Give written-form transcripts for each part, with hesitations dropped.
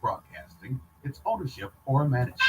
broadcasting, its ownership, or management.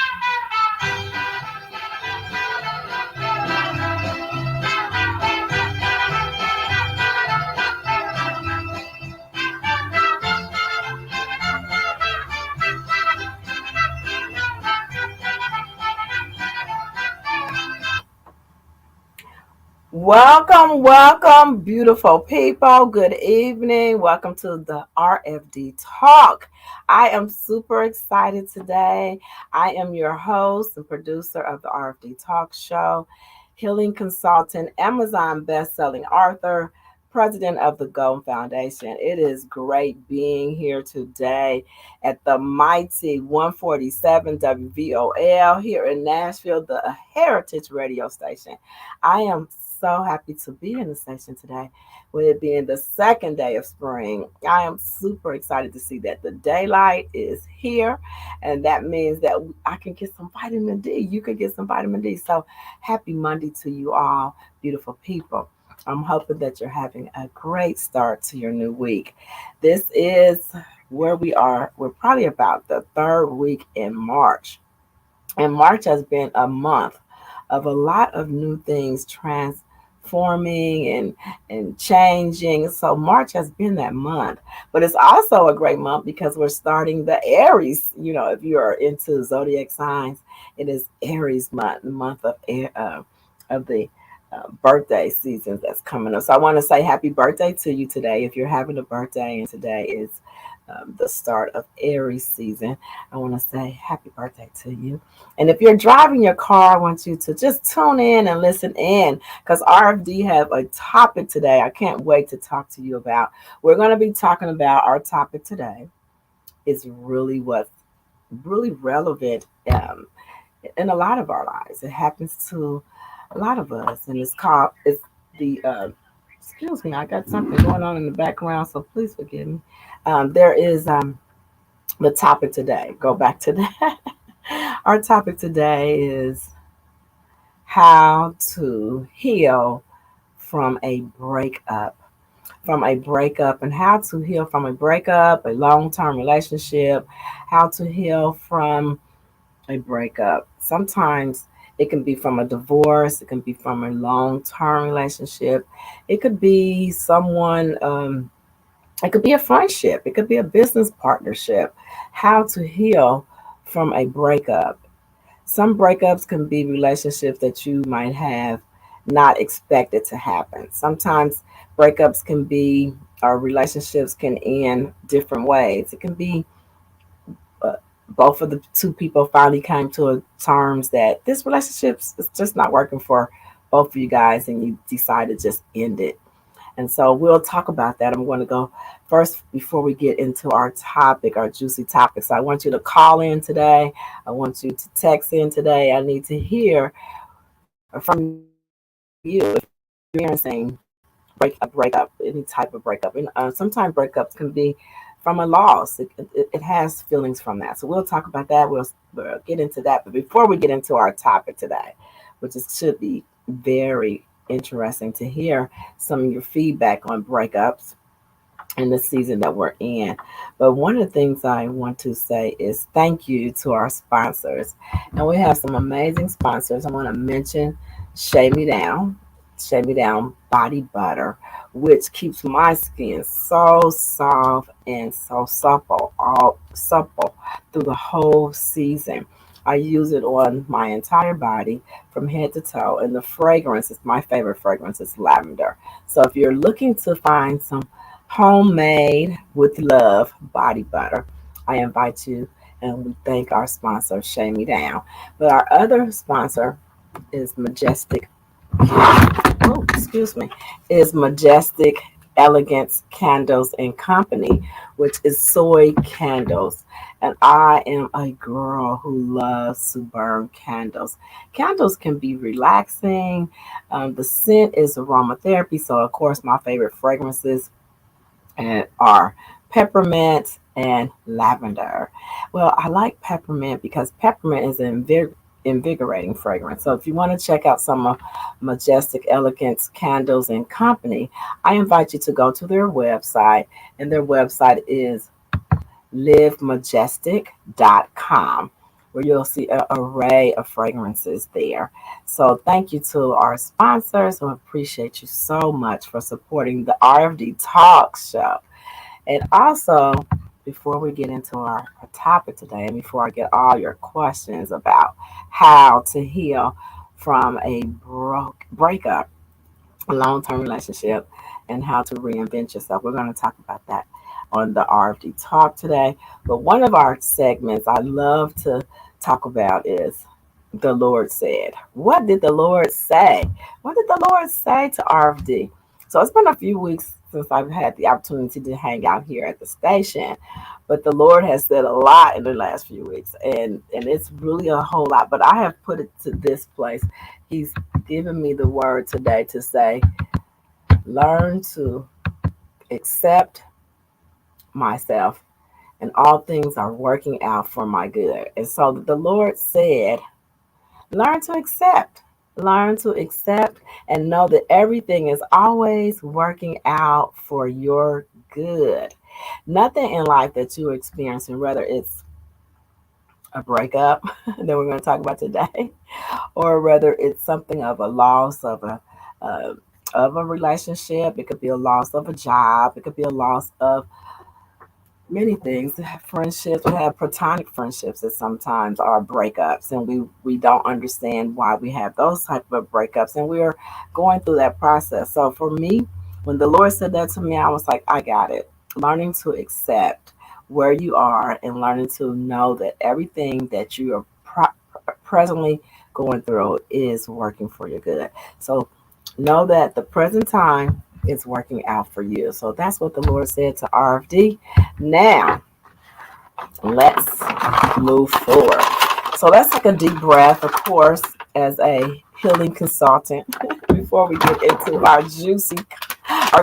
Welcome, beautiful people. Good evening. Welcome to the RFD Talk. I am super excited today. I am your host and producer of the RFD Talk Show, healing consultant, Amazon best-selling author, president of the Golden Foundation. It is great being here today at the mighty 147 WVOL here in Nashville, the Heritage Radio Station. I am so happy to be in the station today, with it being the second day of spring. I am super excited to see that the daylight is here, and that means that I can get some vitamin D. You can get some vitamin D. So happy Monday to you all, beautiful people. I'm hoping that you're having a great start to your new week. This is where we are. We're probably about the third week in March. And March has been a month of a lot of new things transforming and changing. So March has been that month. But it's also a great month because we're starting the Aries. If you are into zodiac signs, it is Aries month, the month of the birthday season that's coming up. So I want to say happy birthday to you today. If you're having a birthday and today is the start of Aries season, I want to say happy birthday to you. And if you're driving your car, I want you to just tune in and listen in, because RFD have a topic today I can't wait to talk to you about. We're going to be talking about our topic today is really what's really relevant in a lot of our lives. It happens to a lot of us, and it's the excuse me, I got something going on in the background, so please forgive me. There is the topic today. Go back to that. Our topic today is how to heal from a breakup. And how to heal from a breakup, a long term relationship, how to heal from a breakup. Sometimes it can be from a divorce, it can be from a long term relationship, it could be it could be a friendship, it could be a business partnership. How to heal from a breakup. Some breakups can be relationships that you might have not expected to happen. Sometimes breakups can be, or relationships can end different ways. It can be uh, both of the two people finally came to a terms that this relationship is just not working for both of you guys, and you decide to just end it. And so we'll talk about that. I'm going to go first before we get into our topic, our juicy topic. So I want you to call in today. I want you to text in today. I need to hear from you if you're experiencing a breakup, any type of breakup. And sometimes breakups can be from a loss. It has feelings from that. So we'll talk about that. We'll get into that. But before we get into our topic today, should be very interesting to hear some of your feedback on breakups in the season that we're in. But one of the things I want to say is thank you to our sponsors. And we have some amazing sponsors. I want to mention Shave Me Down Body Butter, which keeps my skin so soft and so supple through the whole season. I use it on my entire body from head to toe, and the fragrance is my favorite fragrance. It's lavender. So if you're looking to find some homemade with love body butter, I invite you, and we thank our sponsor, Shave Me Down. But our other sponsor is excuse me, is Majestic Elegance Candles and Company, which is soy candles. And I am a girl who loves to burn candles. Candles can be relaxing. The scent is aromatherapy. So, of course, my favorite fragrances are peppermint and lavender. Well, I like peppermint because peppermint is an invigorating fragrance. So if you want to check out some of Majestic Elegance Candles and Company, I invite you to go to their website, and their website is livemajestic.com, where you'll see an array of fragrances there. So thank you to our sponsors. We appreciate you so much for supporting the RFD Talk Show. And also, before we get into our topic today, and before I get all your questions about how to heal from a breakup, a long term relationship, and how to reinvent yourself, we're going to talk about that on the RFD Talk today. But one of our segments I love to talk about is the Lord said. What did the Lord say? What did the Lord say to RFD? So it's been a few weeks since I've had the opportunity to hang out here at the station, but the Lord has said a lot in the last few weeks, and it's really a whole lot. But I have put it to this place. He's given me the word today to say, learn to accept myself, and all things are working out for my good. And so the Lord said, learn to accept. Learn to accept and know that everything is always working out for your good. Nothing in life that you're experiencing, whether it's a breakup that we're going to talk about today, or whether it's something of a loss uh, of a relationship, it could be a loss of a job, it could be a loss of many things. Friendships, we have platonic friendships that sometimes are breakups, and we don't understand why we have those type of breakups, and we're going through that process. So for me, when the Lord said that to me, I was like, I got it. Learning to accept where you are and learning to know that everything that you are presently going through is working for your good. So know that the present time is working out for you. So that's what the Lord said to RFD. Now, let's move forward. So let's take a deep breath, of course, as a healing consultant, before we get into our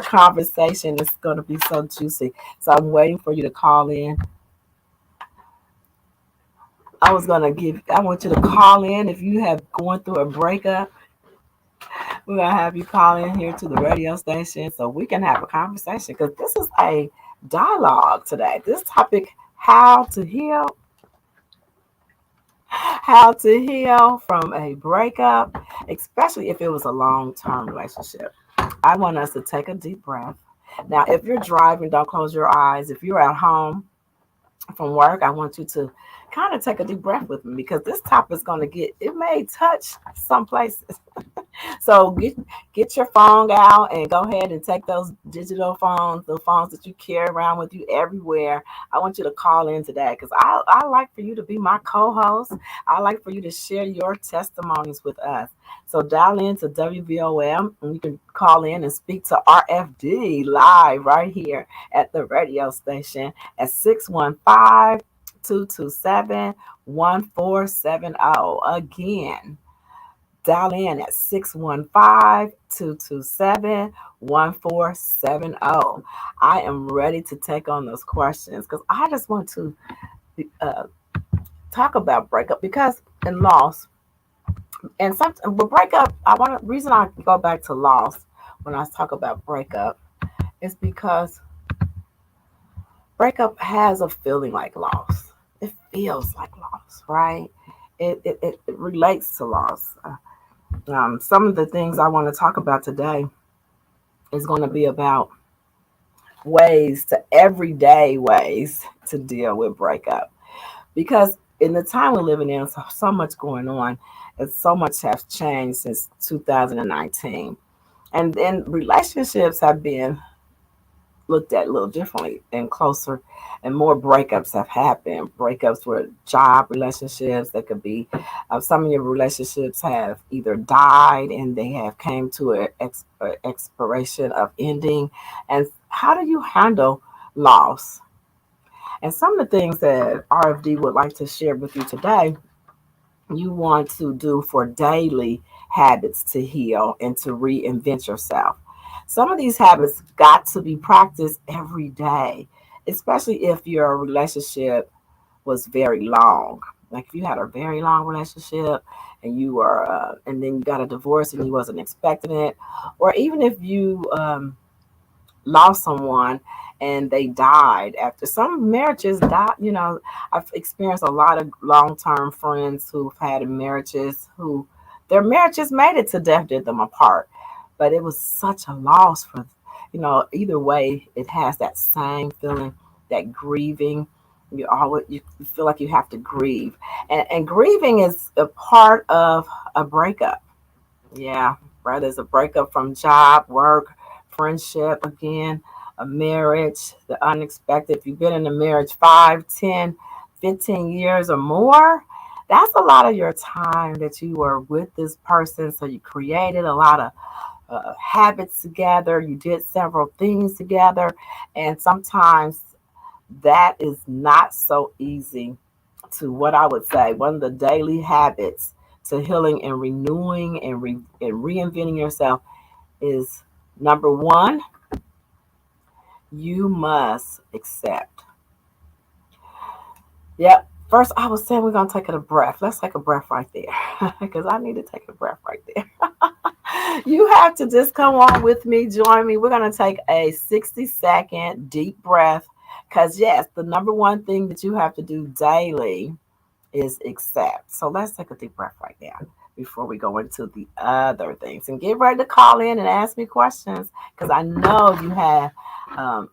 conversation. It's going to be so juicy. So I'm waiting for you to call in. I want you to call in if you have going through a breakup. We're going to have you call in here to the radio station so we can have a conversation, because this is a dialogue today. This topic, how to heal from a breakup, especially if it was a long-term relationship. I want us to take a deep breath. Now, if you're driving, don't close your eyes. If you're at home from work, I want you to kind of take a deep breath with me, because this topic is going to it may touch some places. So get your phone out and go ahead and take those digital phones, the phones that you carry around with you everywhere. I want you to call in today, because I like for you to be my co-host. I like for you to share your testimonies with us. So dial in to WVOM, and you can call in and speak to RFD live right here at the radio station at 615-227-1470. Again, dial in at 615-227-1470. I am ready to take on those questions, because I just want to uh, talk about breakup, because in loss, and sometimes with breakup, reason I go back to loss when I talk about breakup is because breakup has a feeling like loss. It feels like loss, right? It relates to loss. Some of the things I want to talk about today is going to be about everyday ways to deal with breakup. Because in the time we're living in, so much going on, and so much has changed since 2019. And then relationships have been looked at a little differently and closer, and more breakups have happened. Breakups were job relationships. That could be some of your relationships have either died and they have came to an expiration of ending. And how do you handle loss? And some of the things that RFD would like to share with you today, you want to do for daily habits to heal and to reinvent yourself. Some of these habits got to be practiced every day, especially if your relationship was very long. Like if you had a very long relationship and and then you got a divorce and you wasn't expecting it, or even if you lost someone and they died after. Some marriages died. I've experienced a lot of long-term friends who've had marriages who their marriages made it to death did them apart, but it was such a loss for, either way it has that same feeling, that grieving. You feel like you have to grieve, and grieving is a part of a breakup. Yeah, whether it's a breakup from job, work, friendship, again, a marriage, the unexpected. If you've been in a marriage 5, 10, 15 years or more, that's a lot of your time that you were with this person. So you created a lot of habits together, you did several things together, and sometimes that is not so easy to, what I would say, one of the daily habits to healing and renewing and reinventing yourself is number one, you must accept. Yep. First, I was saying we're going to take a breath. Let's take a breath right there because I need to take a breath right there. You have to just come on with me, join me. We're going to take a 60-second deep breath because, yes, the number one thing that you have to do daily is accept. So let's take a deep breath right now before we go into the other things, and get ready to call in and ask me questions because I know you have um,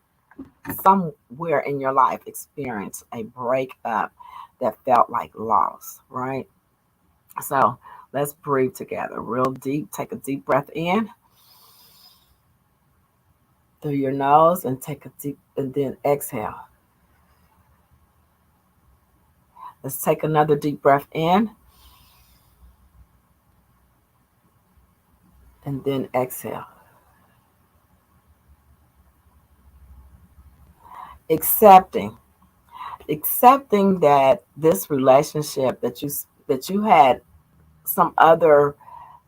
somewhere in your life experienced a breakup that felt like loss, right? So let's breathe together real deep. Take a deep breath in through your nose and take a deep, and then exhale. Let's take another deep breath in and then exhale. Accepting. Accepting that this relationship that you had some other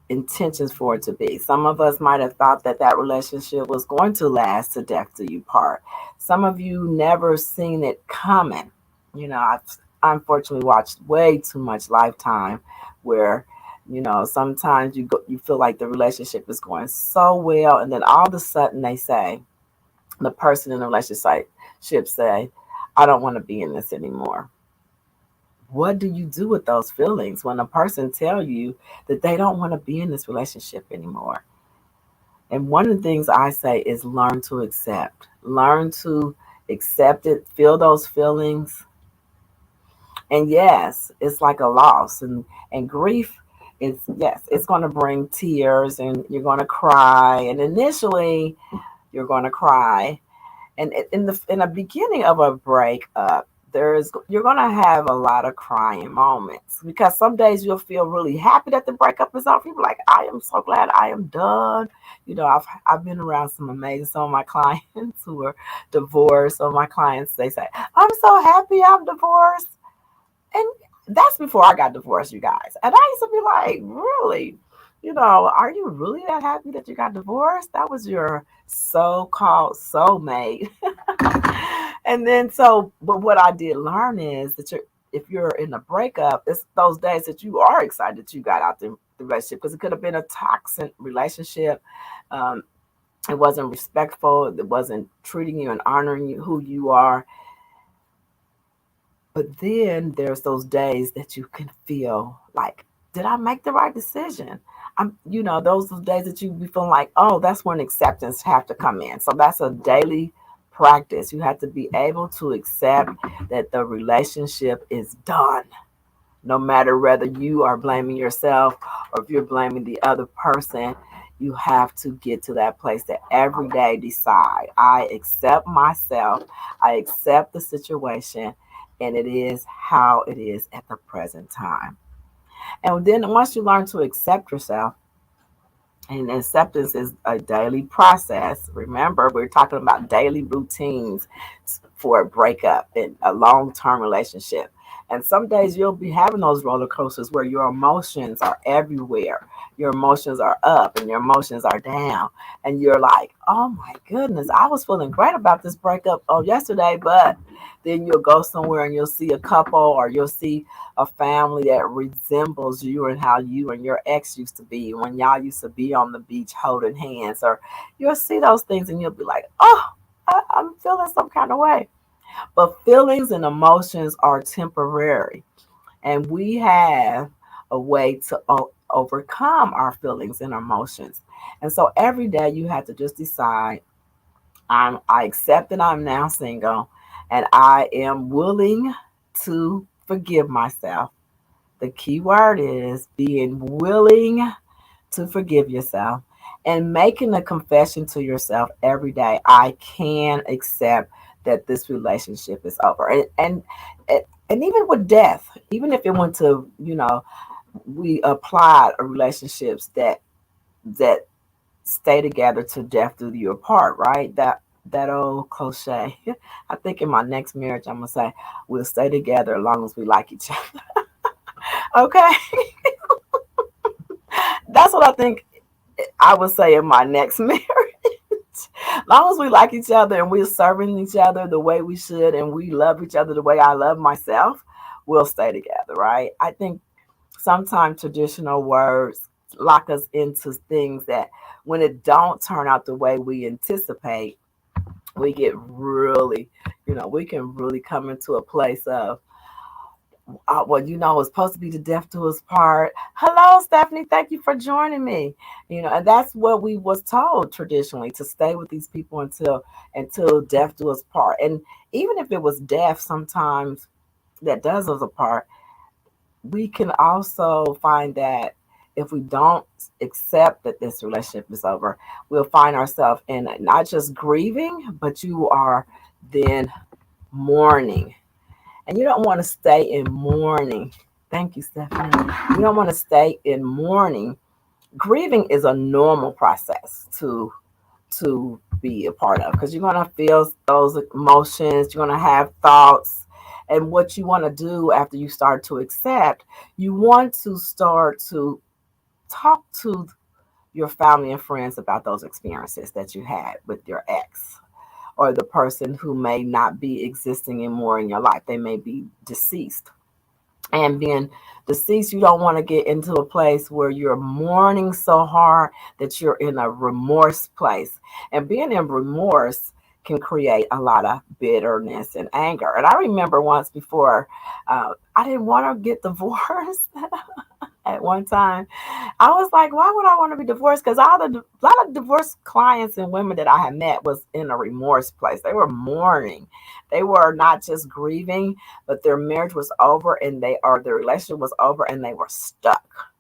intentions for it to be. Some of us might have thought that that relationship was going to last to death do you part. Some of you never seen it coming. I've unfortunately watched way too much Lifetime where sometimes you feel like the relationship is going so well, and then all of a sudden they say, the person in the relationship say, I don't want to be in this anymore. What do you do with those feelings when a person tell you that they don't want to be in this relationship anymore? And one of the things I say is learn to accept. Learn to accept it, feel those feelings. And yes, it's like a loss, and grief is, yes, it's going to bring tears and you're going to cry, and initially you're going to cry. And in the beginning of a breakup, you're gonna have a lot of crying moments because some days you'll feel really happy that the breakup is over. You're like, I am so glad I am done. I've been around some of my clients who are divorced. Some of my clients, they say, I'm so happy I'm divorced. And that's before I got divorced, you guys. And I used to be like, really? Are you really that happy that you got divorced? That was your so-called soulmate. And then but what I did learn is that if you're in a breakup, it's those days that you are excited that you got out the relationship, because it could have been a toxic relationship. Um, it wasn't respectful. It wasn't treating you and honoring you who you are. But then there's those days that you can feel like, did I make the right decision? Those are the days that you be feeling like, oh, that's when acceptance have to come in. So that's a daily practice. You have to be able to accept that the relationship is done. No matter whether you are blaming yourself or if you're blaming the other person, you have to get to that place that every day decide, I accept myself, I accept the situation, and it is how it is at the present time. And then once you learn to accept yourself, and acceptance is a daily process. Remember, we're talking about daily routines for a breakup in a long-term relationship. And some days you'll be having those roller coasters where your emotions are everywhere. Your emotions are up and your emotions are down. And you're like, oh my goodness, I was feeling great about this breakup on yesterday, but then you'll go somewhere and you'll see a couple or you'll see a family that resembles you and how you and your ex used to be when y'all used to be on the beach holding hands. Or you'll see those things and you'll be like, oh, I'm feeling some kind of way. But feelings and emotions are temporary, and we have a way to overcome our feelings and emotions. And so every day you have to just decide, I accept that I'm now single, and I am willing to forgive myself. The key word is being willing to forgive yourself and making a confession to yourself every day. I can accept that this relationship is over. And even with death, even if it went to, we applied a relationships that stay together to death do you apart, right? That old cliche. I think in my next marriage I'm gonna say we'll stay together as long as we like each other. Okay. That's what I think I would say in my next marriage. As long as we like each other and we're serving each other the way we should and we love each other the way I love myself, we'll stay together, right? I think sometimes traditional words lock us into things that when it don't turn out the way we anticipate, we get really, we can really come into a place of, it's supposed to be the death to us part. Hello, Stephanie. Thank you for joining me. And that's what we was told traditionally, to stay with these people until death do us part. And even if it was death, sometimes that does us apart, we can also find that if we don't accept that this relationship is over, we'll find ourselves in not just grieving, but you are then mourning. And you don't want to stay in mourning. Thank you, Stephanie. You don't want to stay in mourning. Grieving is a normal process to be a part of, because you're going to feel those emotions, you're going to have thoughts. And what you want to do after you start to accept, you want to start to talk to your family and friends about those experiences that you had with your ex, or the person who may not be existing anymore in your life. They may be deceased. And being deceased, you don't want to get into a place where you're mourning so hard that you're in a remorse place. And being in remorse can create a lot of bitterness and anger. And I remember once before, I didn't want to get divorced at one time. I was like, why would I want to be divorced? Because a lot of divorced clients and women that I had met was in a remorse place. They were mourning. They were not just grieving, but their marriage was over and their relationship was over and they were stuck.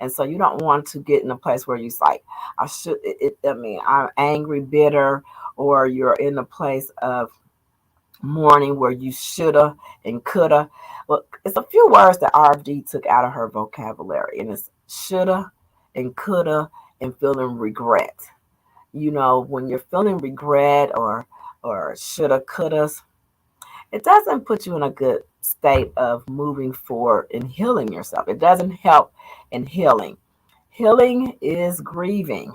And so you don't want to get in a place where you're like, I'm angry, bitter, or you're in a place of mourning where you shoulda and coulda. Well, it's a few words that RFD took out of her vocabulary, and it's shoulda and coulda and feeling regret. When you're feeling regret or shoulda, couldas, it doesn't put you in a good state of moving forward and healing yourself. It doesn't help in healing. Healing is grieving.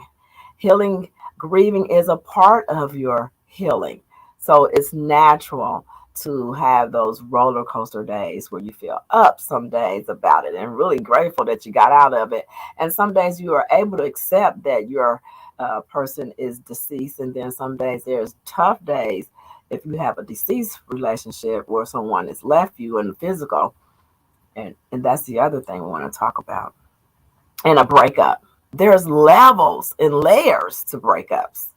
Grieving is a part of your healing. So it's natural to have those roller coaster days where you feel up some days about it and really grateful that you got out of it. And some days you are able to accept that your person is deceased. And then some days there's tough days if you have a deceased relationship where someone has left you in the physical. And that's the other thing we want to talk about. And a breakup. There's levels and layers to breakups.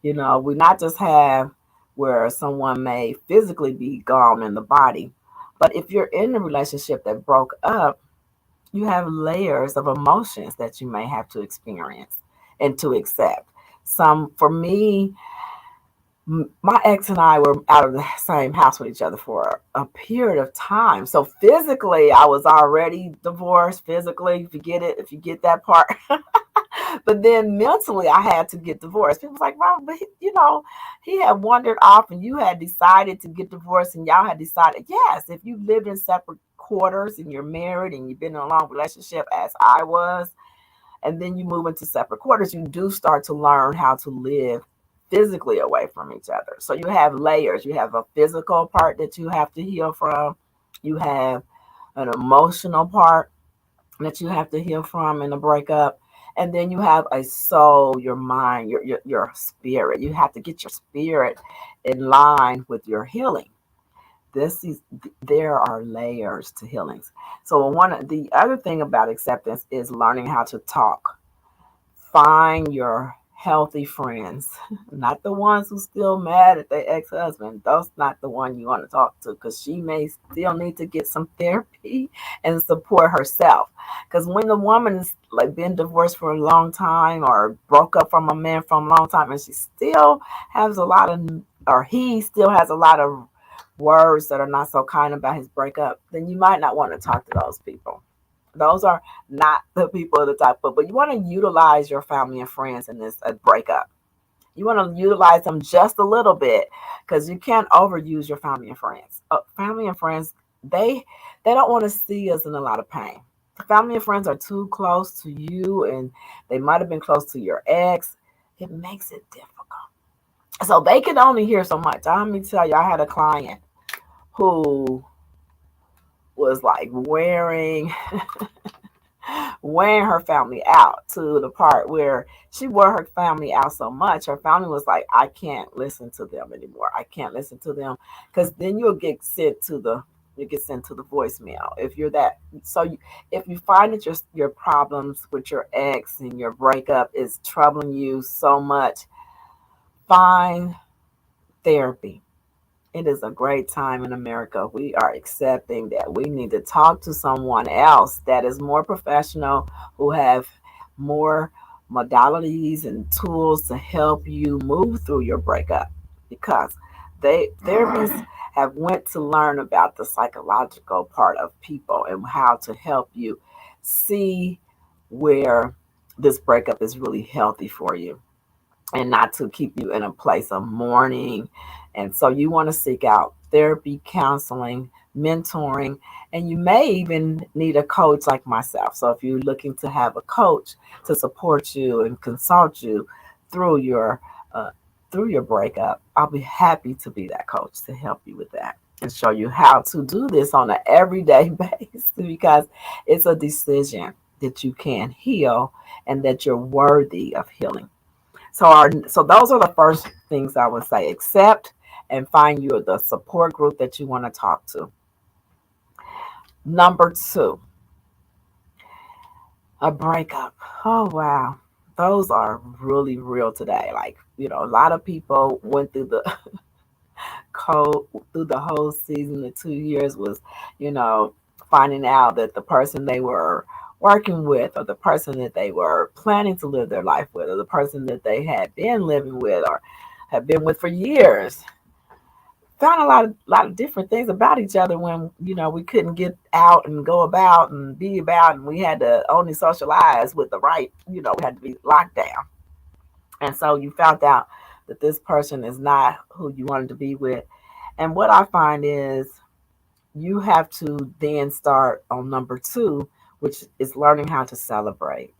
We not just have where someone may physically be gone in the body, but if you're in a relationship that broke up, you have layers of emotions that you may have to experience and to accept. For me, my ex and I were out of the same house with each other for a period of time. So physically, I was already divorced. Physically, if you get that part. But then mentally, I had to get divorced. People was like, "Well, but he had wandered off, and you had decided to get divorced, and y'all had decided, yes, if you lived in separate quarters and you're married and you've been in a long relationship, as I was, and then you move into separate quarters, you do start to learn how to live physically away from each other. So you have layers. You have a physical part that you have to heal from. You have an emotional part that you have to heal from in a breakup. And then you have a soul, your mind, your spirit. You have to get your spirit in line with your healing. This is There are layers to healings. So the other thing about acceptance is learning how to talk. Find your healthy friends, not the ones who still mad at their ex-husband. That's not the one you want to talk to, because she may still need to get some therapy and support herself. Because when the woman is like been divorced for a long time or broke up from a man for a long time, and she still has a lot of, or he still has a lot of words that are not so kind about his breakup, then you might not want to talk to those people. Those are not the people of the type of, but you want to utilize your family and friends in this breakup. You want to utilize them just a little bit, because you can't overuse your family and friends. Family and friends, they don't want to see us in a lot of pain. Family and friends are too close to you, and they might have been close to your ex. It makes it difficult. So they can only hear so much. Let me tell you, I had a client who was like wearing her family out, to the part where she wore her family out so much, her family was like, I can't listen to them anymore. I can't listen to them, because then you get sent to the voicemail if you're that. If you find that your problems with your ex and your breakup is troubling you so much, find therapy. It is a great time in America. We are accepting that we need to talk to someone else that is more professional, who have more modalities and tools to help you move through your breakup, because therapists have went to learn about the psychological part of people and how to help you see where this breakup is really healthy for you, and not to keep you in a place of mourning. And so you want to seek out therapy, counseling, mentoring, and you may even need a coach like myself. So if you're looking to have a coach to support you and consult you through your uh, through your breakup, I'll be happy to be that coach to help you with that and show you how to do this on an everyday basis, because it's a decision that you can heal and that you're worthy of healing. So those are the first things I would say. Accept and find you the support group that you want to talk to. Number two, a breakup. Oh wow. Those are really real today. Like, a lot of people went through the cold through the whole season. The 2 years was, you know, finding out that the person they were working with, or the person that they were planning to live their life with, or the person that they had been living with or had been with for years, found a lot of different things about each other, when we couldn't get out and go about and be about, and we had to only socialize with the right, we had to be locked down. And so you found out that this person is not who you wanted to be with. And what I find is, you have to then start on number two, which is learning how to celebrate.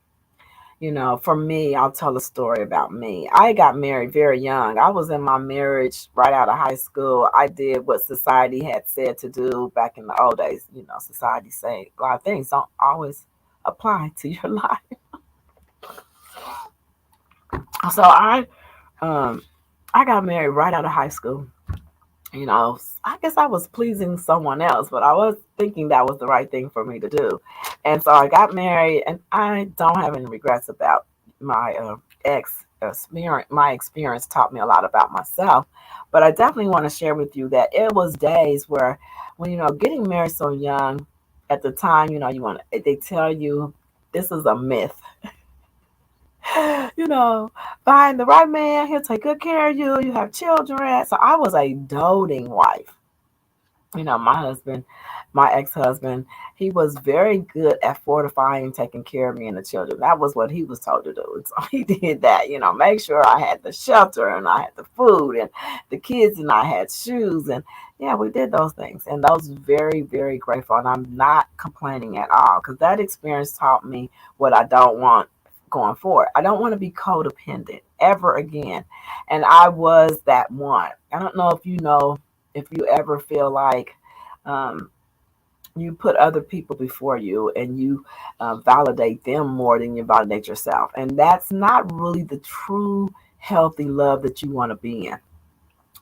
For me, I'll tell a story about me. I got married very young. I was in my marriage right out of high school. I did what society had said to do back in the old days. Society say a lot of things don't always apply to your life. So um I got married right out of high school. I guess I was pleasing someone else, but I was thinking that was the right thing for me to do. And so I got married, and I don't have any regrets about my ex experience. My experience taught me a lot about myself, but I definitely want to share with you that it was days where, when getting married so young, at the time, they tell you this is a myth. you know, Find the right man, he'll take good care of you, you have children. So I was a doting wife. My ex-husband, he was very good at fortifying, taking care of me and the children. That was what he was told to do. And so he did that, make sure I had the shelter and I had the food and the kids and I had shoes. And yeah, we did those things. And those very, very grateful. And I'm not complaining at all because that experience taught me what I don't want going forward. I don't want to be codependent ever again. And I was that one. I don't know if you ever feel like um, you put other people before you and you validate them more than you validate yourself. And that's not really the true healthy love that you want to be in.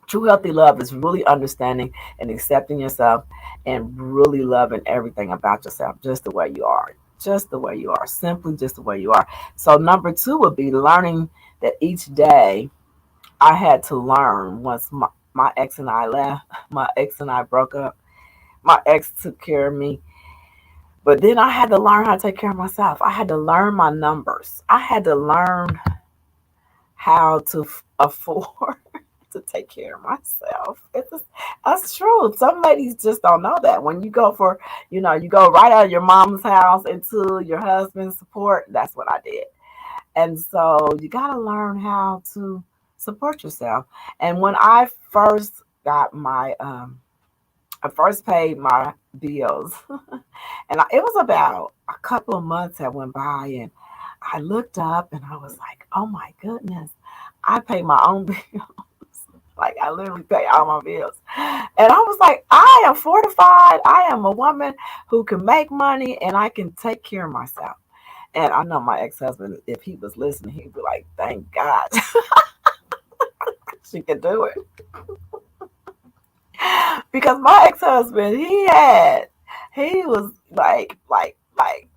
True healthy love is really understanding and accepting yourself and really loving everything about yourself just the way you are. Just the way you are. Simply just the way you are. So, number two would be learning that each day I had to learn once my ex and I left, my ex and I broke up. My ex took care of me. But then I had to learn how to take care of myself. I had to learn my numbers. I had to learn how to afford to take care of myself. That's true. Some ladies just don't know that. When you go you go right out of your mom's house into your husband's support. That's what I did. And so you got to learn how to support yourself. And when I first got I first paid my bills, and it was about a couple of months that went by, and I looked up and I was like, "Oh my goodness, I pay my own bills." Like I literally pay all my bills, and I was like, "I am fortified. I am a woman who can make money, and I can take care of myself." And I know my ex-husband, if he was listening, he'd be like, "Thank God she can do it." Because my ex-husband, he was like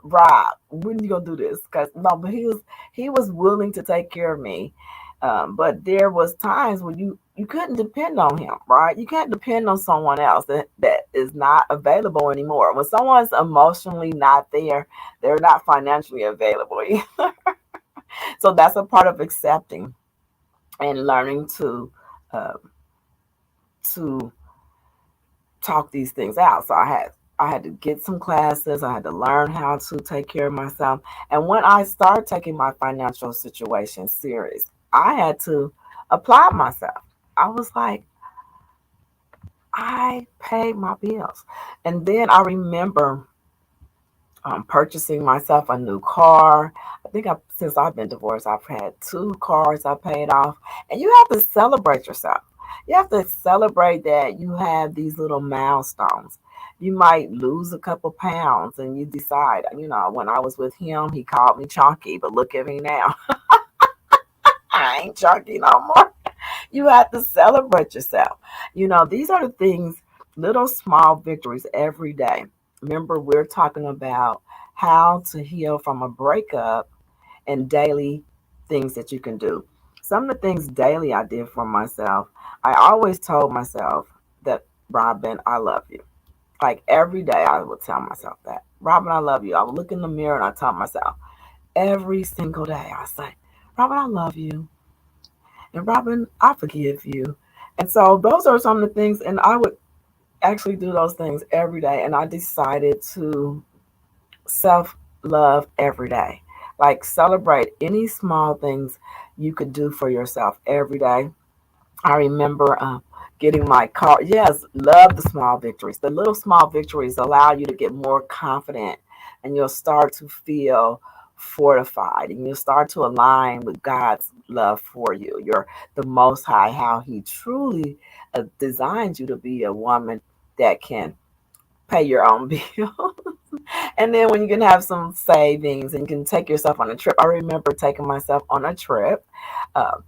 Rob, when you gonna do this? Because no, but he was willing to take care of me. But there was times when you couldn't depend on him, right? You can't depend on someone else that is not available anymore. When someone's emotionally not there, they're not financially available either. So that's a part of accepting and learning uh, to talk these things out. So I had to get some classes. I had to learn how to take care of myself. And when I started taking my financial situation serious, I had to apply myself. I was like, I pay my bills. And then I remember purchasing myself a new car. Since I've been divorced, I've had two cars I paid off. And you have to celebrate yourself. You have to celebrate that you have these little milestones. You might lose a couple pounds and you decide, when I was with him, he called me chunky, but look at me now. I ain't chunky no more. You have to celebrate yourself. These are the things, little small victories every day. Remember, we're talking about how to heal from a breakup and daily things that you can do. Some of the things daily I did for myself, I always told myself that, Robin, I love you. Like every day, I would tell myself that, Robin, I love you. I would look in the mirror and I tell myself, every single day, I say, Robin, I love you. And Robin, I forgive you. And so those are some of the things, and I would actually do those things every day. And I decided to self love every day. Like celebrate any small things you could do for yourself every day. I remember getting my car. Yes, love the small victories. The little small victories allow you to get more confident and you'll start to feel fortified and you'll start to align with God's love for you. You're the Most High, how He truly designed you to be a woman that can pay your own bills. And then when you can have some savings and you can take yourself on a trip. I remember taking myself on a trip,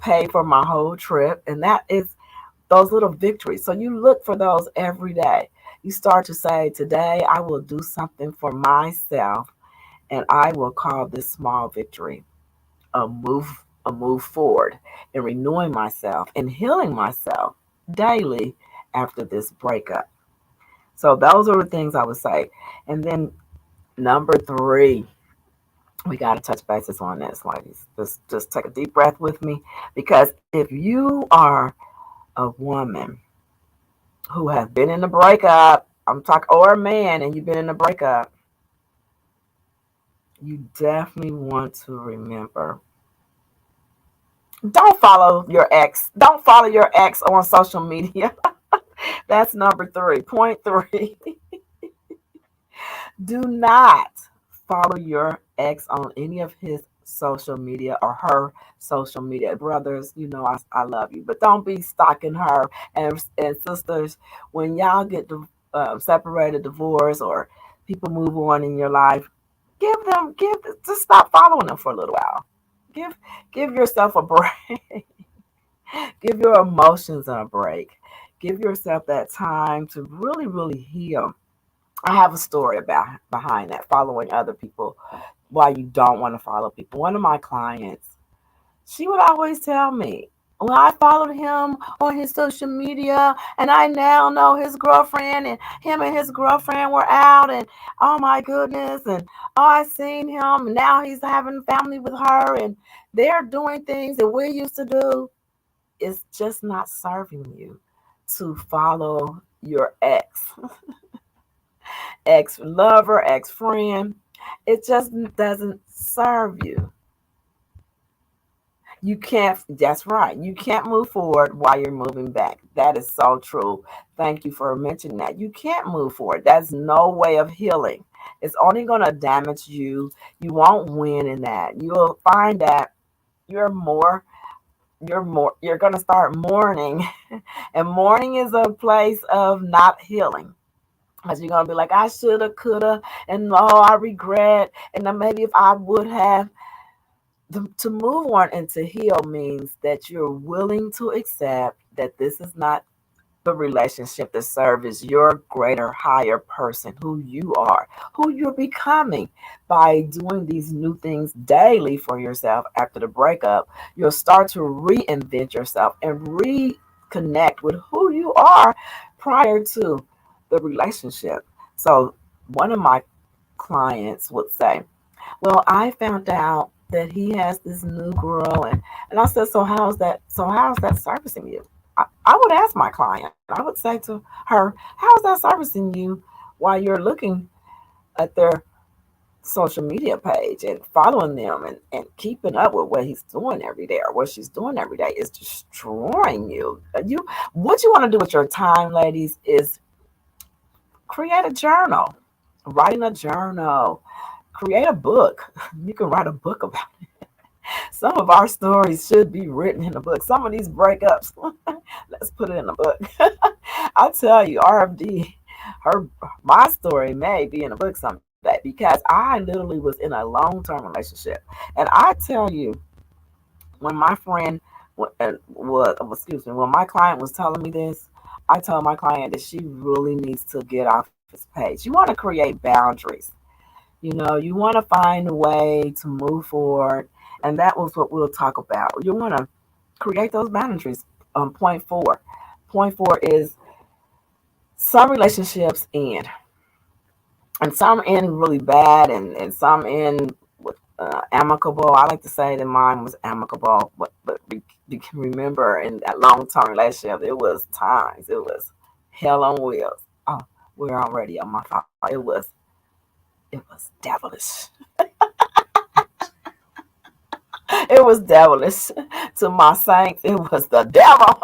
pay for my whole trip, and that is those little victories. So you look for those every day. You start to say, today I will do something for myself, and I will call this small victory a move forward in renewing myself and healing myself daily after this breakup. So those are the things I would say. And then number three, we got to touch bases on this, ladies. Just take a deep breath with me, because if you are a woman who have been in a breakup, I'm talking, or a man, and you've been in a breakup, you definitely want to remember. Don't follow your ex. Don't follow your ex on social media. That's number three. Point three. Do not follow your ex on any of his social media or her social media. Brothers, I love you, but don't be stalking her. And sisters, when y'all get separated, divorced, or people move on in your life, just stop following them for a little while. Give give yourself a break. Give your emotions a break. Give yourself that time to really, really heal. I have a story about behind that, following other people why you don't want to follow people. One of my clients, she would always tell me, well, I followed him on his social media and I now know his girlfriend, and him and his girlfriend were out, and oh my goodness, and oh, I seen him and now he's having family with her, and they're doing things that we used to do. It's just not serving you to follow your ex lover, ex friend. It just doesn't serve you. You can't, that's right. You can't move forward while you're moving back. That is so true. Thank you for mentioning that. You can't move forward. That's no way of healing. It's only going to damage you. You won't win in that. You'll find that you're more, you're going to start mourning. And mourning is a place of not healing. Because you're going to be like, I shoulda, coulda, and oh, I regret. And then maybe if I would have. To move on and to heal means that you're willing to accept that this is not the relationship that serves your greater, higher person, who you are, who you're becoming by doing these new things daily for yourself after the breakup. You'll start to reinvent yourself and reconnect with who you are prior to the relationship. So, one of my clients would say, well, I found out that he has this new girl, and I said, so how's that servicing you? I would ask my client, I would say to her, how's that servicing you while you're looking at their social media page and following them and keeping up with what he's doing every day or what she's doing every day is destroying you. What you want to do with your time, ladies, is create a journal, writing a journal, create a book. You can write a book about it. Some of our stories should be written in a book. Some of these breakups, let's put it in a book. I tell you, RFD, my story may be in a book someday because I literally was in a long-term relationship. And I tell you, when my friend when my client was telling me this, I told my client that she really needs to get off his page. You want to create boundaries. You want to find a way to move forward. And that was what we'll talk about. You want to create those boundaries. Point four. Point four is some relationships end. And some end really bad, and some end with amicable. I like to say that mine was amicable. But you can remember in that long-term relationship, it was times. It was hell on wheels. Oh, we're already on my phone. It was devilish. It was devilish. To my saints, it was the devil.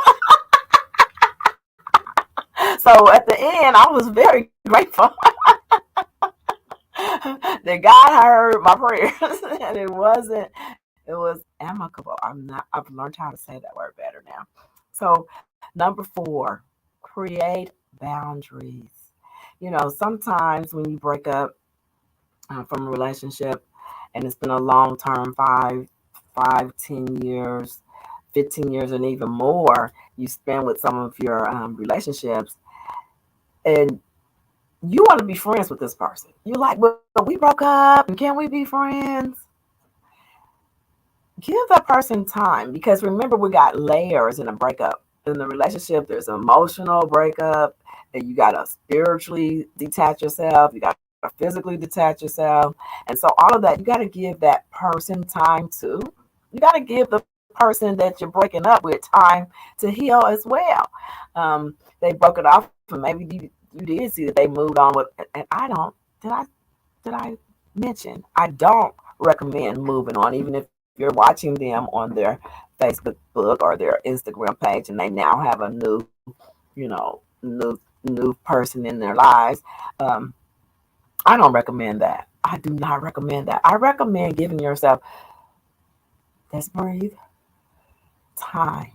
So at the end, I was very grateful that God heard my prayers, and it was amicable. I've learned how to say that word better now. So, number four, create boundaries. Sometimes when you break up from a relationship and it's been a long term 10 years, 15 years, and even more you spend with some of your relationships, and you want to be friends with this person. You're like, well, we broke up, and can we be friends? Give that person time, because remember, we got layers in a breakup. In the relationship, there's emotional breakup, and you got to spiritually detach yourself. You got to physically detach yourself. And so all of that, you got to give that person time to. You got to give the person that you're breaking up with time to heal as well. they broke it off, and maybe you did see that they moved on with. And I don't. Did I mention I don't recommend moving on, even if you're watching them on their Facebook book or their Instagram page, and they now have a new, new person in their lives. Um, I don't recommend that. I do not recommend that. I recommend giving yourself, let's breathe, time.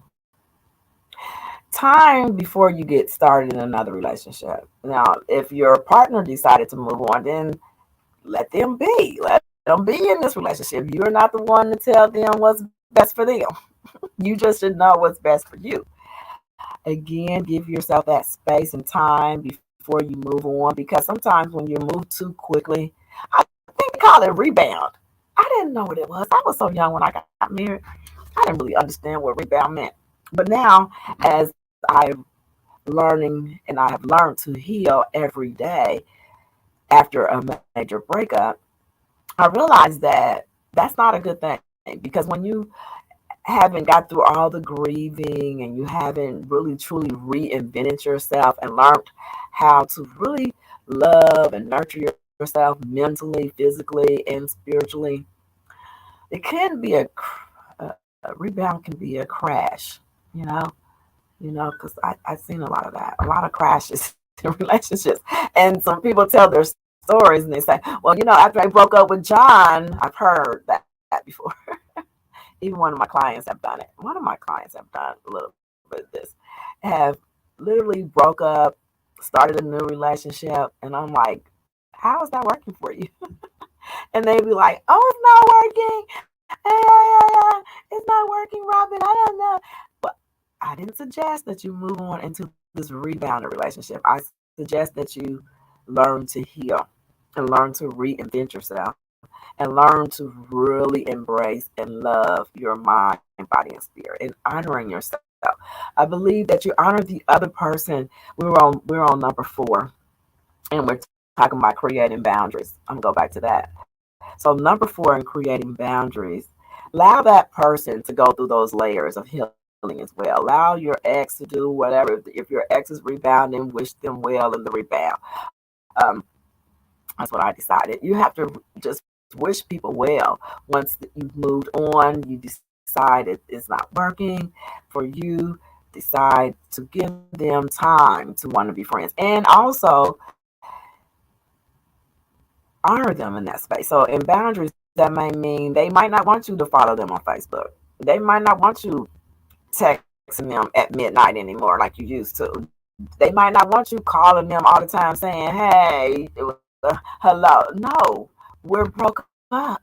Time before you get started in another relationship. Now, if your partner decided to move on, then let them be. Let them be in this relationship. You're not the one to tell them what's best for them. You just should know what's best for you. Again, give yourself that space and time before you move on, because sometimes when you move too quickly, I think they call it rebound. I didn't know what it was. I was so young when I got married. I didn't really understand what rebound meant. But now, as I'm learning and I have learned to heal every day after a major breakup, I realized that that's not a good thing, because when you haven't got through all the grieving and you haven't really truly reinvented yourself and learned how to really love and nurture yourself mentally, physically, and spiritually, it can be a rebound can be a crash, you know, because I've seen a lot of that, a lot of crashes in relationships. And some people tell their stories and they say, well, after I broke up with John, I've heard that before. Even one of my clients have done it. One of my clients have done a little bit of this, have literally broke up, started a new relationship, and I'm like, how is that working for you? And they be like, oh, it's not working. It's not working, Robin. I don't know. But I didn't suggest that you move on into this rebounded relationship. I suggest that you learn to heal and learn to reinvent yourself and learn to really embrace and love your mind, body, and spirit, and honoring yourself. I believe that you honor the other person. We're on number 4, and we're talking about creating boundaries. I'm gonna go back to that. So number 4 in creating boundaries, allow that person to go through those layers of healing as well. Allow your ex to do whatever. If your ex is rebounding, wish them well in the rebound. Um, that's what I decided. You have to just wish people well. Once you've moved on, you decide it's not working for you. Decide to give them time to want to be friends, and also honor them in that space. So in boundaries, that may mean they might not want you to follow them on Facebook. They might not want you texting them at midnight anymore like you used to. They might not want you calling them all the time saying, hey, hello. No, we're broke up.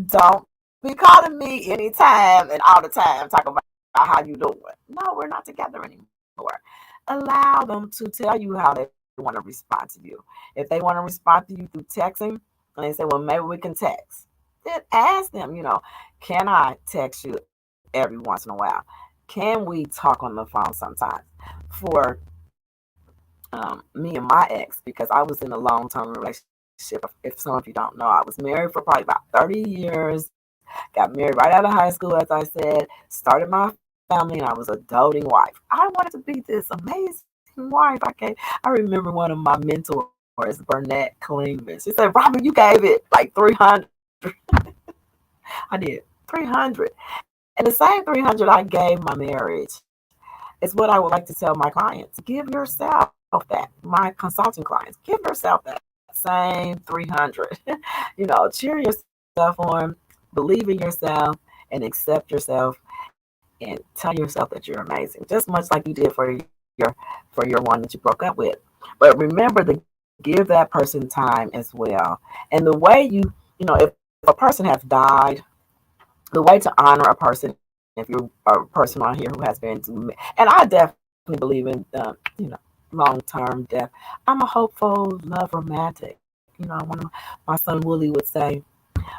Don't be calling me anytime and all the time talking about how you doing. No, we're not together anymore. Allow them to tell you how they want to respond to you. If they want to respond to you through texting, and they say, well, maybe we can text, then ask them, can I text you every once in a while? Can we talk on the phone sometimes? For me and my ex, because I was in a long-term relationship. If some of you don't know, I was married for probably about 30 years, got married right out of high school, as I said, started my family, and I was a doting wife. I wanted to be this amazing wife. I remember one of my mentors, Burnett Klingman. She said, Robert, you gave it like 300. I did 300. And the same 300 I gave my marriage is what I would like to tell my clients. Give yourself that. My consulting clients, give yourself that same 300. Cheer yourself on, believe in yourself, and accept yourself, and tell yourself that you're amazing, just much like you did for your one that you broke up with. But remember to give that person time as well. And the way if a person has died, the way to honor a person, if you're a person on here who has been to, and I definitely believe in long-term death. I'm a hopeful love romantic. One of my son Willie would say,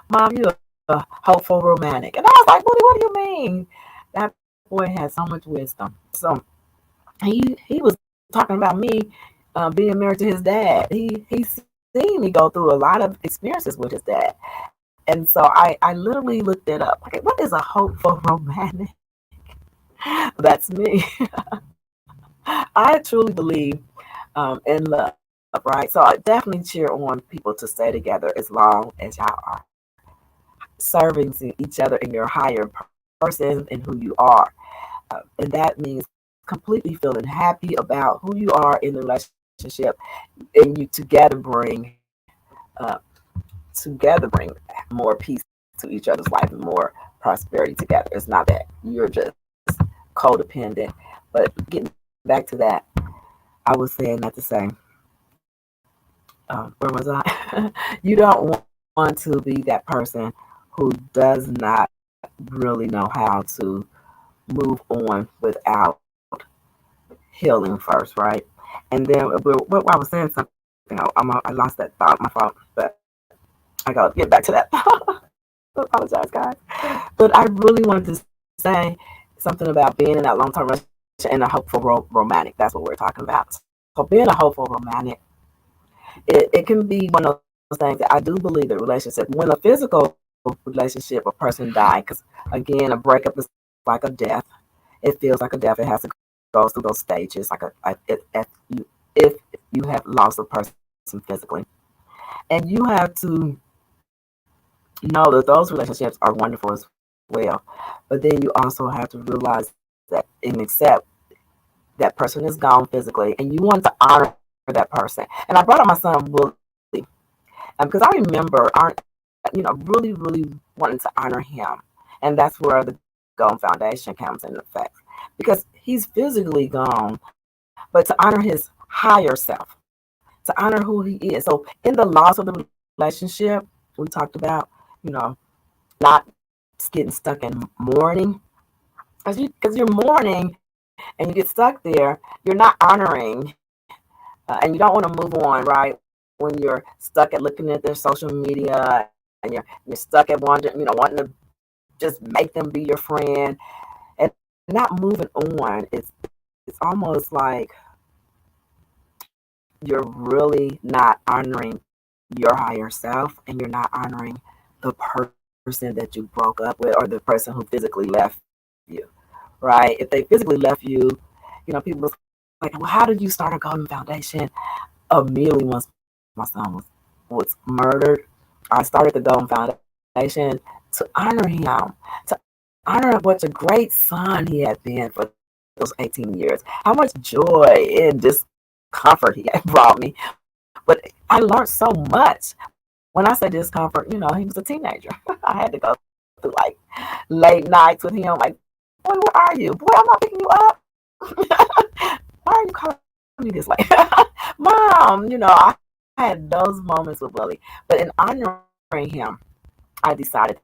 Mom, you a hopeful romantic. And I was like, Willie, what do you mean? That boy had so much wisdom. So he was talking about me being married to his dad. He seen me go through a lot of experiences with his dad. And so I literally looked it up. Okay, what is a hopeful romantic? That's me. I truly believe in love, right? So I definitely cheer on people to stay together as long as y'all are serving each other in your higher person and who you are. And that means completely feeling happy about who you are in the relationship, and you uh, together bring more peace to each other's life and more prosperity together. It's not that you're just codependent. But getting back to that, I was saying that to say, where was I? You don't want to be that person who does not really know how to move on without healing first, right? And then I was saying something. I lost that thought, my fault, but I gotta get back to that. Apologize, guys. But I really wanted to say something about being in that long-term relationship and a hopeful romantic. That's what we're talking about. So being a hopeful romantic, it can be one of those things that I do believe that relationship, when a physical relationship, a person dies, because again, a breakup is like a death. It feels like a death. It has to go through those stages, if you have lost a person physically, and you have to know that those relationships are wonderful as well. But then you also have to realize that and accept that person is gone physically, and you want to honor that person. And I brought up my son Willie, because I remember, really, really wanting to honor him, and that's where the Gone Foundation comes into effect, because he's physically gone, but to honor his higher self, to honor who he is. So in the loss of the relationship, we talked about, you know, not getting stuck in mourning, because you're mourning and you get stuck there, you're not honoring, and you don't want to move on, right? When you're stuck at looking at their social media, and you're stuck at wondering, wanting to just make them be your friend and not moving on. It's almost like you're really not honoring your higher self, and you're not honoring the person that you broke up with, or the person who physically left you, right? If they physically left you, people was like, well, how did you start a Golden Foundation? Immediately once my son was murdered, I started the Golden Foundation to honor him, to honor what a great son he had been for those 18 years, how much joy and discomfort he had brought me. But I learned so much. When I say discomfort, he was a teenager. I had to go through like late nights with him, like, boy, where are you? Boy, I'm not picking you up. Why are you calling me this late? Mom, I had those moments with Willie. But in honoring him, I decided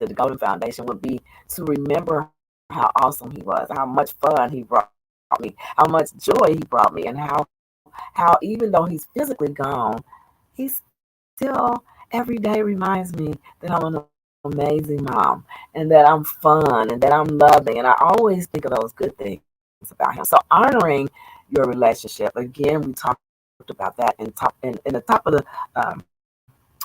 that the Golden Foundation would be to remember how awesome he was, how much fun he brought me, how much joy he brought me, and how even though he's physically gone, he still every day reminds me that I'm an amazing mom, and that I'm fun, and that I'm loving, and I always think of those good things about him. So honoring your relationship, again, we talked about that in the top of the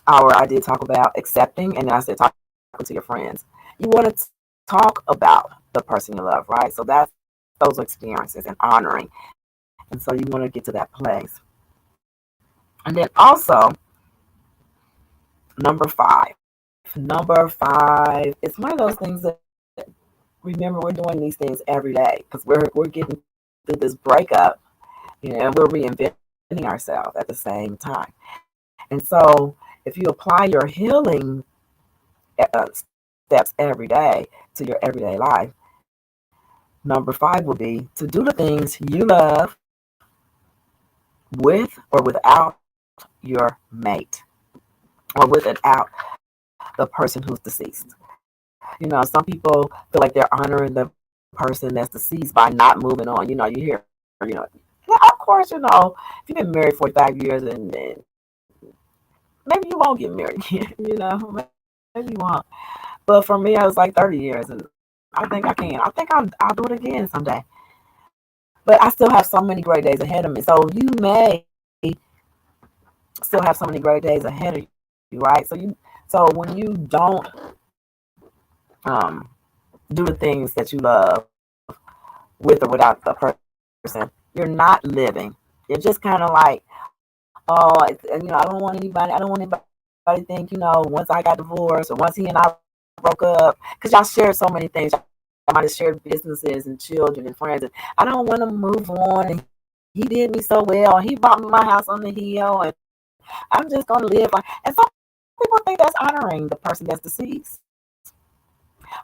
hour. I did talk about accepting, and then I said talking to your friends. You want to talk about the person you love, right? So that's those experiences and honoring. And so you want to get to that place. And then also, number five, it's one of those things that, remember, we're doing these things every day because we're getting through this breakup, and we're reinventing ourselves at the same time. And so if you apply your healing steps every day to your everyday life, number five will be to do the things you love with or without your mate, or without the person who's deceased. Some people feel like they're honoring the person that's deceased by not moving on. You hear, yeah, of course, if you've been married 45 years, and maybe you won't get married again, maybe you won't. But for me, I was like 30 years, and I think I can. I think I'll do it again someday. But I still have so many great days ahead of me. So you may still have so many great days ahead of you, right? So when you don't um, do the things that you love, with or without the person. You're not living. You're just kind of like, oh, I don't want anybody to think, once I got divorced or once he and I broke up, because y'all shared so many things. I might have shared businesses and children and friends, and I don't want to move on. And he did me so well. He bought me my house on the hill, and I'm just gonna live like. And some people think that's honoring the person that's deceased,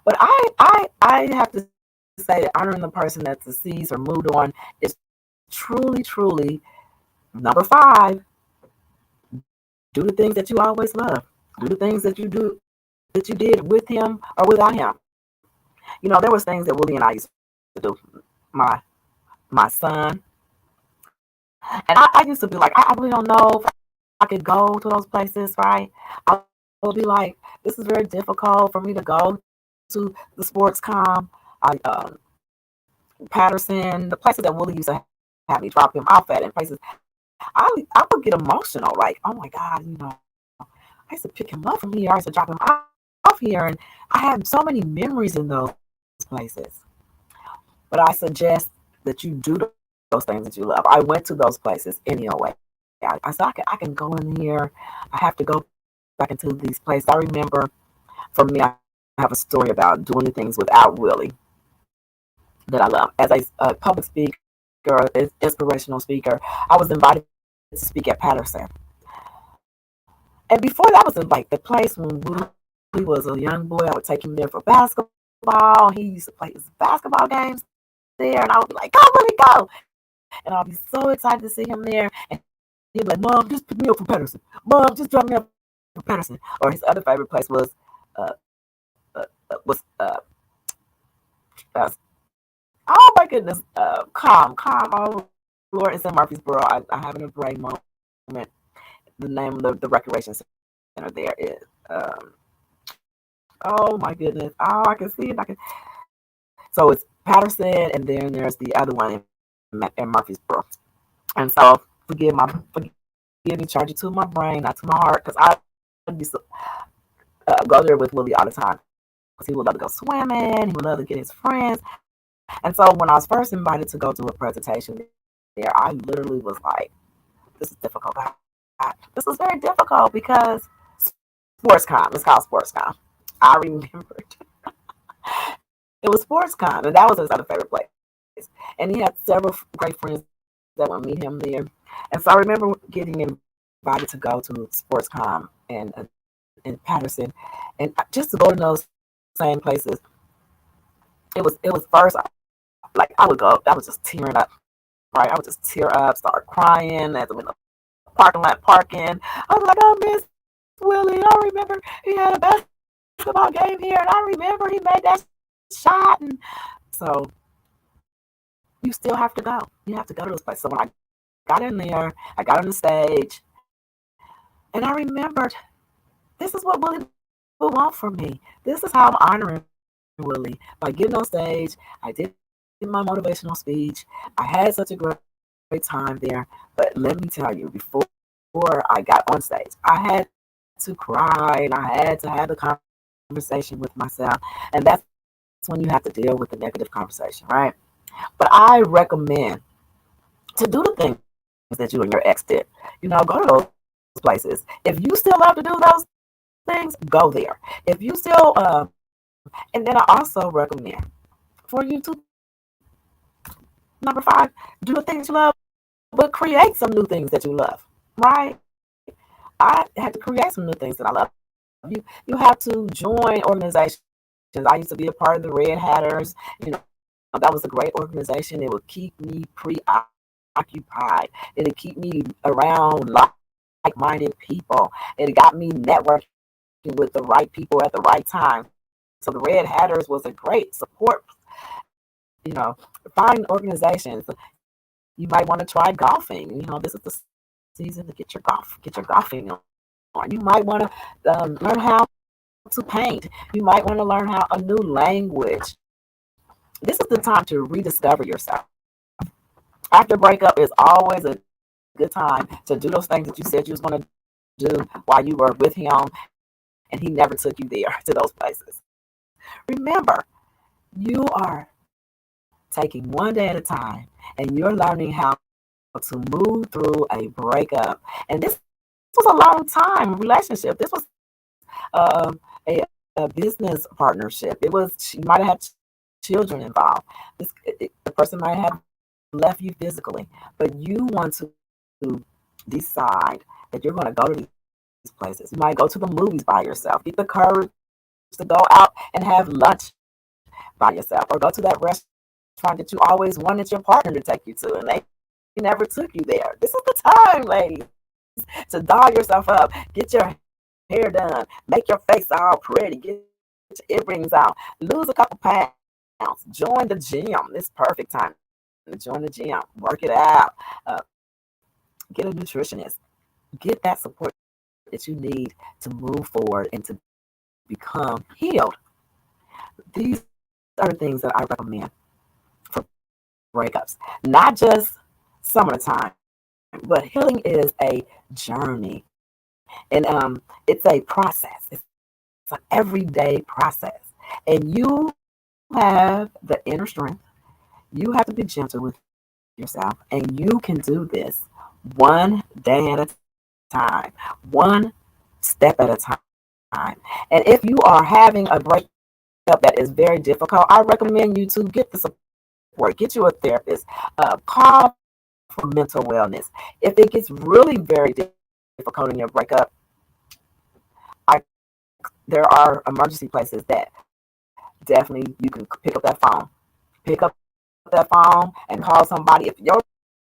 but I have to say that honoring the person that's deceased or moved on is truly, truly number five. Do the things that you always love. Do the things that you did with him or without him. There was things that Willie and I used to do. My my son. And I used to be like, I really don't know if I could go to those places, right? I would be like, this is very difficult for me to go to the sports com, Patterson, the places that Willie used to have me drop him off at, and places. I would get emotional, like, oh my God, I used to pick him up from here, I used to drop him off here, and I have so many memories in those places. But I suggest that you do those things that you love. I went to those places anyway. I said, I can go in here. I have to go back into these places. I remember, for me, I have a story about doing the things without Willie that I love. As a public speaker, inspirational speaker, I was invited to speak at Patterson. And before that was like the place when Willie was a young boy. I would take him there for basketball. He used to play his basketball games there, and I would be like, "Go, Willie, go!" And I'll be so excited to see him there. And he'd be like, "Mom, just pick me up from Patterson. Mom, just drop me up from Patterson." Or his other favorite place was uh, was oh my goodness, calm. Oh Lord, it's in Murfreesboro. I have a brain moment. The name of the recreation center there is oh my goodness. Oh, I can see it. So it's Patterson, and then there's the other one in Murfreesboro. And so forgive me, charge it to my brain, not to my heart, because I used to go there with Willie all the time. Because he would love to go swimming, he would love to get his friends. And so when I was first invited to go to a presentation there, I literally was like, this is difficult, God. This is very difficult because SportsCom, it's called SportsCom. I remembered it was SportsCom, and that was his other favorite place. And he had several great friends that would meet him there. And so I remember getting invited to go to SportsCom in Patterson, and just to go to those same places. It was first like I would go, I was just tearing up, right? I would just tear up, start crying as I'm in the parking lot parking. I was like, I miss Willie. I remember he had a basketball game here, and I remember he made that shot. And so you still have to go. You have to go to those places. So when I got in there, I got on the stage, and I remembered this is what Willie would want from me. This is how I'm honoring Willie by getting on stage. I did my motivational speech. I had such a great time there. But let me tell you, before I got on stage, I had to cry, and I had to have a conversation with myself. And that's when you have to deal with the negative conversation, right? But I recommend to do the things that you and your ex did. Go to those places. If you still love to do those things, go there. If you still, and then I also recommend for you to, number five, do the things you love, but create some new things that you love, right? I had to create some new things that I love. You have to join organizations. I used to be a part of the Red Hatters. That was a great organization. It would keep me preoccupied. It would keep me around like-minded people. It got me networking with the right people at the right time. So the Red Hatters was a great support. Find organizations. You might want to try golfing. This is the season to get your golfing on. You might want to learn how to paint. You might want to learn how a new language. This is the time to rediscover yourself. After breakup is always a good time to do those things that you said you was going to do while you were with him, and he never took you there to those places. Remember, you are taking one day at a time, and you're learning how to move through a breakup. And this was a long time relationship. This was a business partnership. It was, she might have had children involved. The person might have left you physically, but you want to decide that you're going to go to these places. You might go to the movies by yourself. Get the courage to go out and have lunch by yourself, or go to that restaurant that you always wanted your partner to take you to, and they never took you there. This is the time, ladies, to doll yourself up. Get your hair done. Make your face all pretty. Get your earrings out. Lose a couple pounds. Join the gym. It's perfect time to join the gym. Work it out. Get a nutritionist. Get that support that you need to move forward and to become healed. These are the things that I recommend for breakups. Not just some of the time, but healing is a journey. And it's a process. It's an everyday process. And you have the inner strength. You have to be gentle with yourself. And you can do this one day at a time, one step at a time. And if you are having a breakup that is very difficult, I recommend you to get the support. Get you a therapist. Call for mental wellness. If it gets really very difficult in your breakup, there are emergency places that definitely you can pick up that phone. Pick up that phone and call somebody. If your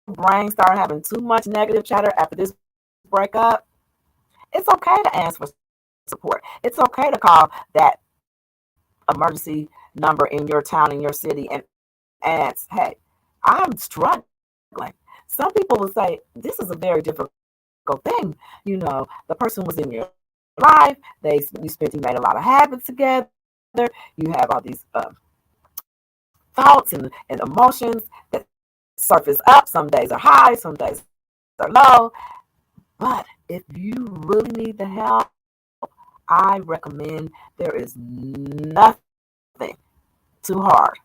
brain starts having too much negative chatter after this breakup, it's okay to ask for support. It's okay to call that emergency number in your town, in your city, and ask, hey, I'm struggling. Some people will say, this is a very difficult thing. You know, the person was in your life. You made a lot of habits together. You have all these thoughts and emotions that surface up. Some days are high, some days are low. But if you really need the help, I recommend there is nothing too hard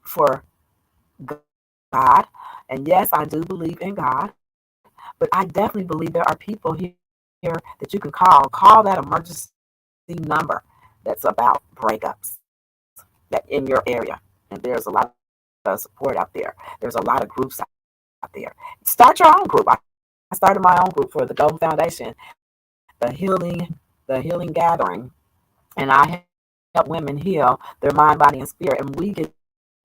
for God. And yes, I do believe in God, but I definitely believe there are people here that you can call. Call that emergency number that's about breakups that in your area. And there's a lot of support out there. There's a lot of groups out there. Start your own group. I started my own group for the Golden Foundation, the healing gathering, and I help women heal their mind, body, and spirit. And we get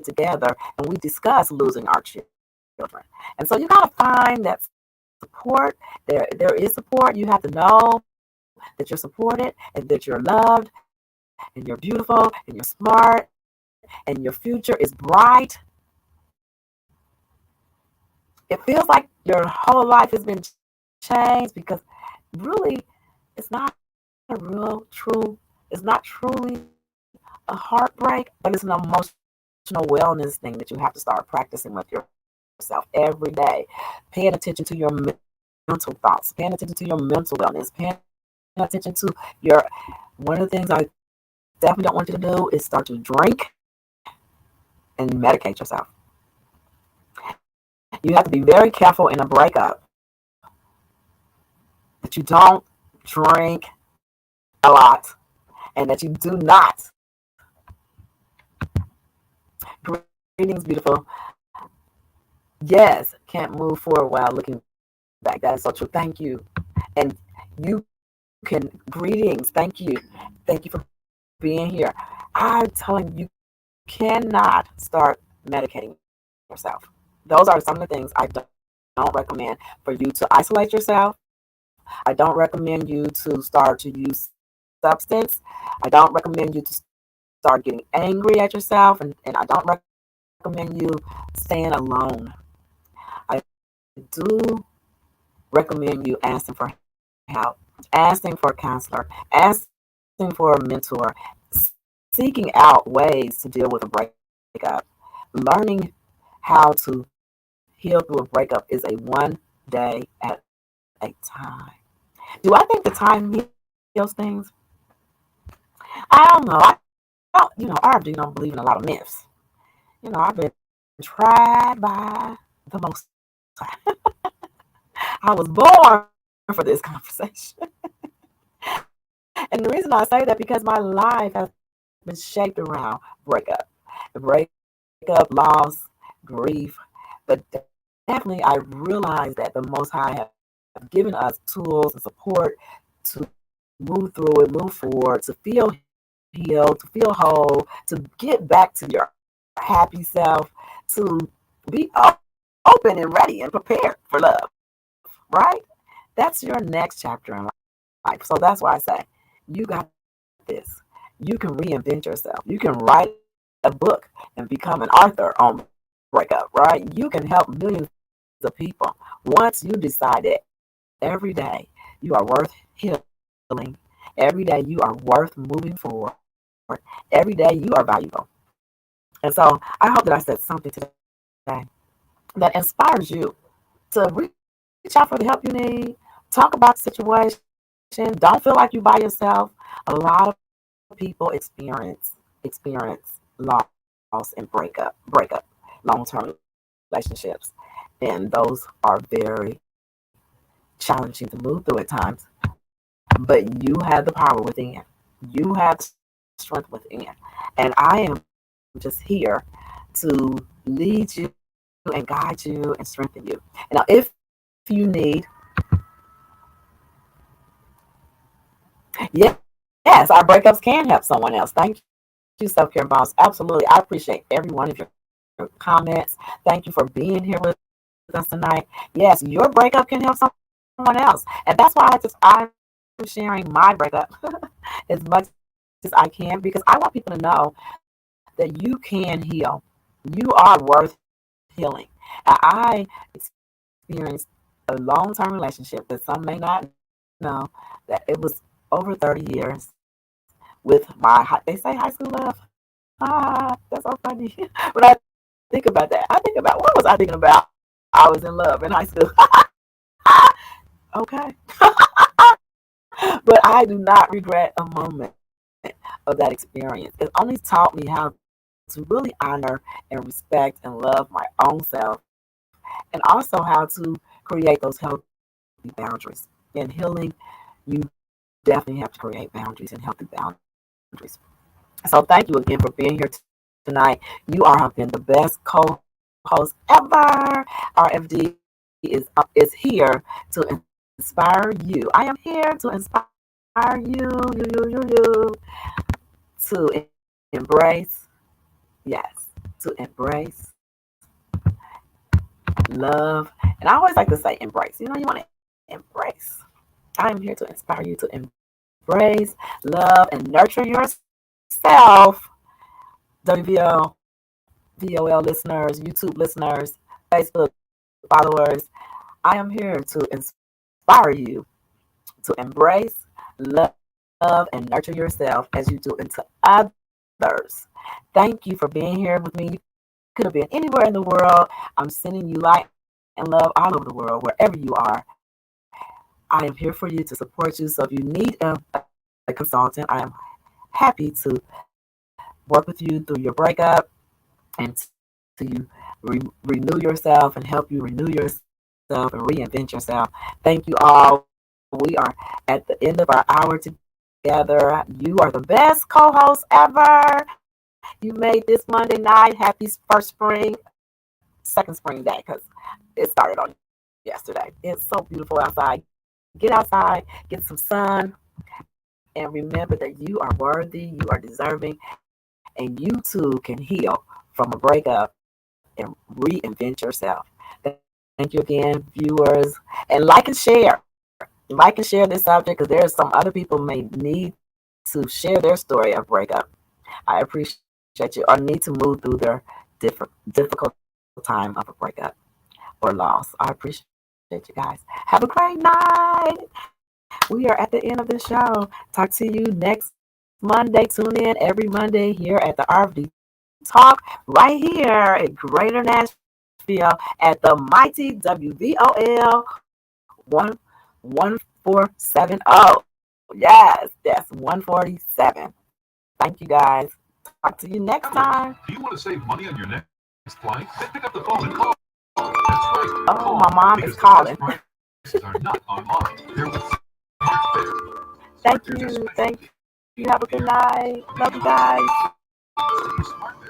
together and we discuss losing our children. And so you gotta find that support. There is support. You have to know that you're supported and that you're loved and you're beautiful and you're smart and your future is bright. It feels like your whole life has been changed because really it's not a real true, it's not truly a heartbreak, but it's an emotional wellness thing that you have to start practicing with yourself every day. Paying attention to your mental thoughts, paying attention to your mental wellness, paying attention to your, one of the things I definitely don't want you to do is start to drink and medicate yourself. You have to be very careful in a breakup that you don't drink a lot and that you do not. Greetings, beautiful. Yes, can't move forward while looking back. That is so true. Thank you. And you can, greetings. Thank you. Thank you for being here. I'm telling you, cannot start medicating yourself. Those are some of the things I don't recommend for you to isolate yourself. I don't recommend you to start to use substance. I don't recommend you to start getting angry at yourself. And I don't recommend you staying alone. I do recommend you asking for help, asking for a counselor, asking for a mentor, seeking out ways to deal with a breakup. Learning how to heal through a breakup is a one day at a time. Do I think the time heals things? I don't know. RFD don't believe in a lot of myths. I've been tried by the Most High. I was born for this conversation. And the reason I say that because my life has been shaped around breakup. Breakup, loss, grief. But definitely I realize that the Most High have given us tools and support to move through it, move forward, to feel healed, to feel whole, to get back to your happy self, to be open and ready and prepared for love, right? That's your next chapter in life. So that's why I say, you got this. You can reinvent yourself. You can write a book and become an author on breakup, right? You can help millions of people once you decide that every day you are worth healing. Every day you are worth moving forward. Every day you are valuable. And so I hope that I said something today that inspires you to reach out for the help you need. Talk about the situation. Don't feel like you by yourself. A lot of people experience loss and breakup, long-term relationships, and those are very challenging to move through at times. But you have the power within. You have the strength within. And I am just here to lead you and guide you and strengthen you. And now, if you need, yes, our breakups can help someone else. Thank you, Self Care Boss. Absolutely. I appreciate every one of your comments. Thank you for being here with us tonight. Yes, your breakup can help someone else. And that's why I'm sharing my breakup as much as I can because I want people to know that you can heal. You are worth healing. And I experienced a long-term relationship that some may not know that it was over 30 years with my, they say high school love. That's so funny. When I think about that, I think about what was I thinking about? I was in love in high school. Okay. But I do not regret a moment of that experience. It only taught me how to really honor and respect and love my own self, and also how to create those healthy boundaries. In healing, you definitely have to create boundaries and healthy boundaries. So thank you again for being here tonight. You are have been the best co-host ever. RFD is here to inspire you. I am here to inspire to embrace, yes, to embrace love. And I always like to say embrace. You know, you want to embrace. I am here to inspire you to embrace, love, and nurture yourself. WVL, VOL listeners, YouTube listeners, Facebook followers. I am here to inspire you to embrace, love, and nurture yourself as you do into others. Thank you for being here with me. You could have been anywhere in the world. I'm sending you light and love all over the world, wherever you are. I am here for you to support you. So if you need a consultant, I am happy to work with you through your breakup and to renew yourself and help you renew yourself and reinvent yourself. Thank you all. We are at the end of our hour together. You are the best co-host ever. You made this Monday night happy first spring, second spring day because it started on yesterday. It's so beautiful outside. Get outside, get some sun, and remember that you are worthy, you are deserving, and you too can heal from a breakup and reinvent yourself. Thank you again, viewers, and like and share. Like and share this subject because there are some other people may need to share their story of breakup. I appreciate you or need to move through their difficult time of a breakup or loss. I appreciate you guys. Have a great night. We are at the end of the show. Talk to you next Monday. Tune in every Monday here at the RFD Talk right here in Greater Nashville at the mighty WVOL 1470. Yes, that's 147. Thank you guys. Talk to you next Fellas, time. do you want to save money on your next client, then pick up the phone and call. That's right, Oh, call, my mom is because the calling. best prices are not online. They're with SmartFare. Thank They're just you. Thank you. Have a good night. Love you guys. SmartFare.